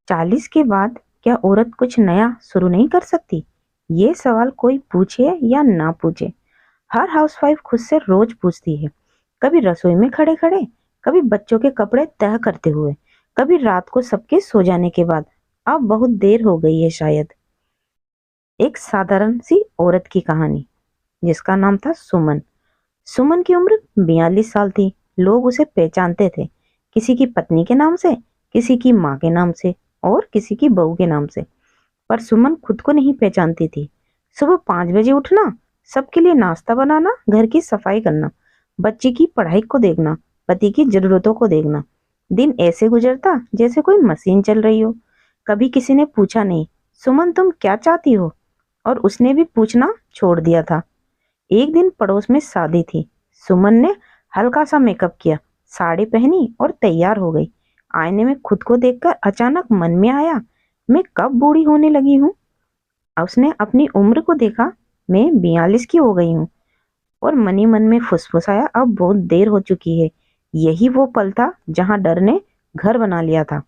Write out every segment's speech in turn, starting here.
40 के बाद क्या औरत कुछ नया शुरू नहीं कर सकती? ये सवाल कोई पूछे या ना पूछे, हर हाउसवाइफ खुद से रोज पूछती है। कभी रसोई में खड़े खड़े, कभी बच्चों के कपड़े तह करते हुए, कभी रात को सबके सो जाने के बाद। अब बहुत देर हो गई है शायद। एक साधारण सी औरत की कहानी, जिसका नाम था सुमन। सुमन की उम्र 42 साल थी। लोग उसे पहचानते थे, किसी की पत्नी के नाम से, किसी की माँ के नाम से और किसी की बहू के नाम से। पर सुमन खुद को नहीं पहचानती थी। सुबह 5 बजे उठना, सबके लिए नाश्ता बनाना, घर की सफाई करना, बच्ची की पढ़ाई को देखना, पति की जरूरतों को देखना। दिन ऐसे गुजरता जैसे कोई मशीन चल रही हो। कभी किसी ने पूछा नहीं, सुमन तुम क्या चाहती हो? और उसने भी पूछना छोड़ दिया था। एक दिन पड़ोस में शादी थी। सुमन ने हल्का सा मेकअप किया, साड़ी पहनी और तैयार हो गई। आईने में खुद को देखकर अचानक मन में आया, मैं कब बूढ़ी होने लगी हूँ। उसने अपनी उम्र को देखा, मैं 42 की हो गई हूँ। और मनी मन में फुसफुसाया, अब बहुत देर हो चुकी है। यही वो पल था जहाँ डर ने घर बना लिया था।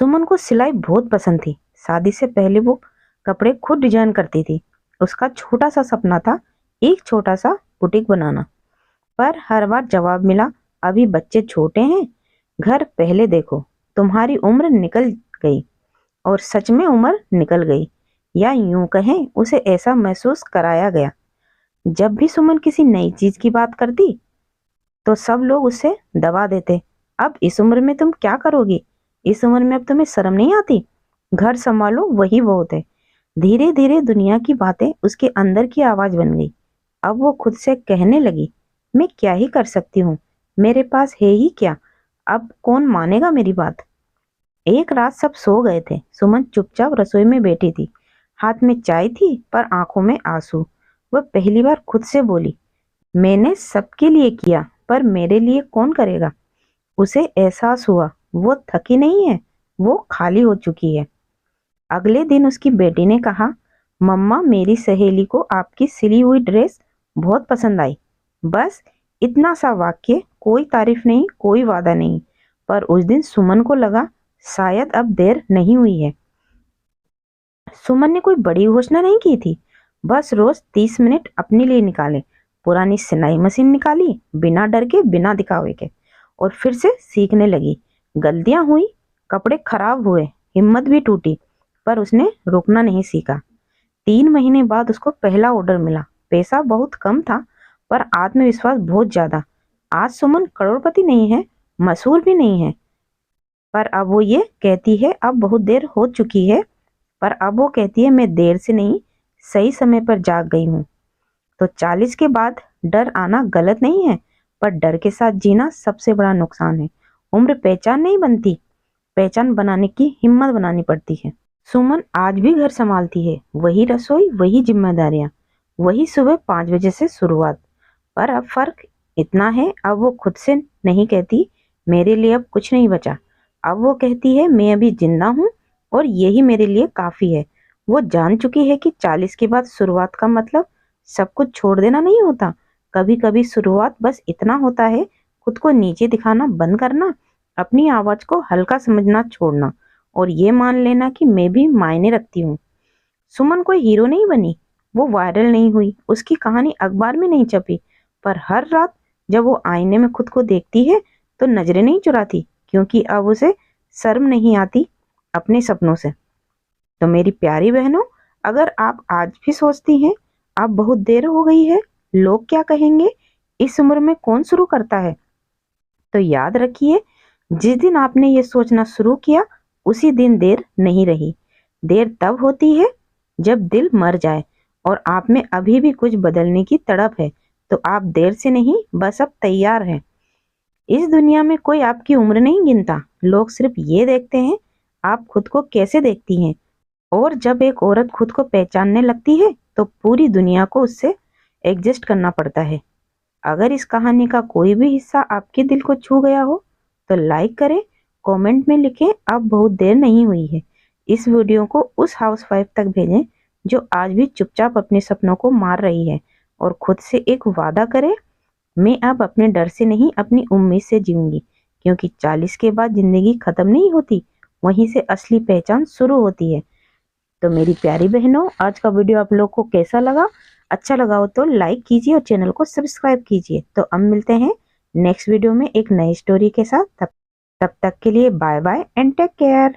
सुमन को सिलाई बहुत पसंद थी। शादी से पहले वो कपड़े खुद डिजाइन करती थी। उसका छोटा सा सपना था, एक छोटा सा बुटीक बनाना। पर हर बार जवाब मिला, अभी बच्चे छोटे हैं, घर पहले देखो, तुम्हारी उम्र निकल गई। और सच में उम्र निकल गई, या यूं कहें उसे ऐसा महसूस कराया गया। जब भी सुमन किसी नई चीज की बात करती तो सब लोग उसे दबा देते। अब इस उम्र में तुम क्या करोगी? इस उम्र में अब तुम्हें शर्म नहीं आती? घर संभालो, वही बहुत है। धीरे धीरे दुनिया की बातें उसके अंदर की आवाज बन गई। अब वो खुद से कहने लगी, मैं क्या ही कर सकती हूँ, मेरे पास है ही क्या, अब कौन मानेगा मेरी बात। एक रात सब सो गए थे। सुमन चुपचाप रसोई में बैठी थी। हाथ में चाय थी पर आंखों में आंसू। वह पहली बार खुद से बोली, मैंने सबके लिए किया पर मेरे लिए कौन करेगा। उसे एहसास हुआ वो थकी नहीं है, वो खाली हो चुकी है। अगले दिन उसकी बेटी ने कहा, मम्मा मेरी सहेली को आपकी सिली हुई ड्रेस बहुत पसंद आई। बस इतना सा वाक्य, कोई तारीफ नहीं, कोई वादा नहीं। पर उस दिन सुमन को लगा शायद अब देर नहीं हुई है। सुमन ने कोई बड़ी घोषणा नहीं की थी, बस रोज 30 मिनट अपने लिए निकाले। पुरानी सिलाई मशीन निकाली, बिना डर के, बिना दिखावे के, और फिर से सीखने लगी। गलतियां हुई, कपड़े खराब हुए, हिम्मत भी टूटी, पर उसने रुकना नहीं सीखा। 3 महीने बाद उसको पहला ऑर्डर मिला। पैसा बहुत कम था पर आत्मविश्वास बहुत ज्यादा। आज सुमन करोड़पति नहीं है, मशहूर भी नहीं है, पर अब वो ये कहती है अब बहुत देर हो चुकी है। पर अब वो कहती है मैं देर से नहीं, सही समय पर जाग गई हूँ। तो 40 के बाद डर आना गलत नहीं है, पर डर के साथ जीना सबसे बड़ा नुकसान है। उम्र पहचान नहीं बनती, पहचान बनाने की हिम्मत बनानी पड़ती है। सुमन आज भी घर संभालती है, वही रसोई, वही जिम्मेदारियां, वही सुबह 5 बजे से शुरुआत। पर अब फर्क इतना है, अब वो खुद से नहीं कहती मेरे लिए अब कुछ नहीं बचा। अब वो कहती है मैं अभी जिंदा हूँ और यही मेरे लिए काफी है। वो जान चुकी है कि 40 के बाद शुरुआत का मतलब सब कुछ छोड़ देना नहीं होता। कभी कभी शुरुआत बस इतना होता है, खुद को नीचे दिखाना बंद करना, अपनी आवाज को हल्का समझना छोड़ना, और ये मान लेना कि मैं भी मायने रखती हूँ। सुमन कोई हीरो नहीं बनी, वो वायरल नहीं हुई, उसकी कहानी अखबार में नहीं छपी। पर हर रात जब वो आईने में खुद को देखती है तो नजरें नहीं चुराती, क्योंकि अब उसे शर्म नहीं आती अपने सपनों से। तो मेरी प्यारी बहनों, अगर आप आज भी सोचती हैं अब बहुत देर हो गई है, लोग क्या कहेंगे, इस उम्र में कौन शुरू करता है, तो याद रखिए, जिस दिन आपने ये सोचना शुरू किया उसी दिन देर नहीं रही। देर तब होती है जब दिल मर जाए और आप में अभी भी कुछ बदलने की तड़प है। तो आप देर से नहीं, बस अब तैयार हैं। इस दुनिया में कोई आपकी उम्र नहीं गिनता, लोग सिर्फ ये देखते हैं आप खुद को कैसे देखती हैं। और जब एक औरत खुद को पहचानने लगती है तो पूरी दुनिया को उससे एडजस्ट करना पड़ता है। अगर इस कहानी का कोई भी हिस्सा आपके दिल को छू गया हो तो लाइक करें, कमेंट में लिखें अब बहुत देर नहीं हुई है। इस वीडियो को उस हाउसवाइफ तक भेजें जो आज भी चुपचाप अपने सपनों को मार रही है, और खुद से एक वादा करें, मैं अब अपने डर से नहीं अपनी उम्मीद से जीऊंगी, क्योंकि 40 के बाद जिंदगी खत्म नहीं होती, वहीं से असली पहचान शुरू होती है। तो मेरी प्यारी बहनों, आज का वीडियो आप लोग को कैसा लगा? अच्छा लगा हो तो लाइक कीजिए और चैनल को सब्सक्राइब कीजिए। तो अब मिलते हैं नेक्स्ट वीडियो में एक नई स्टोरी के साथ। तब तक के लिए bye bye and take care.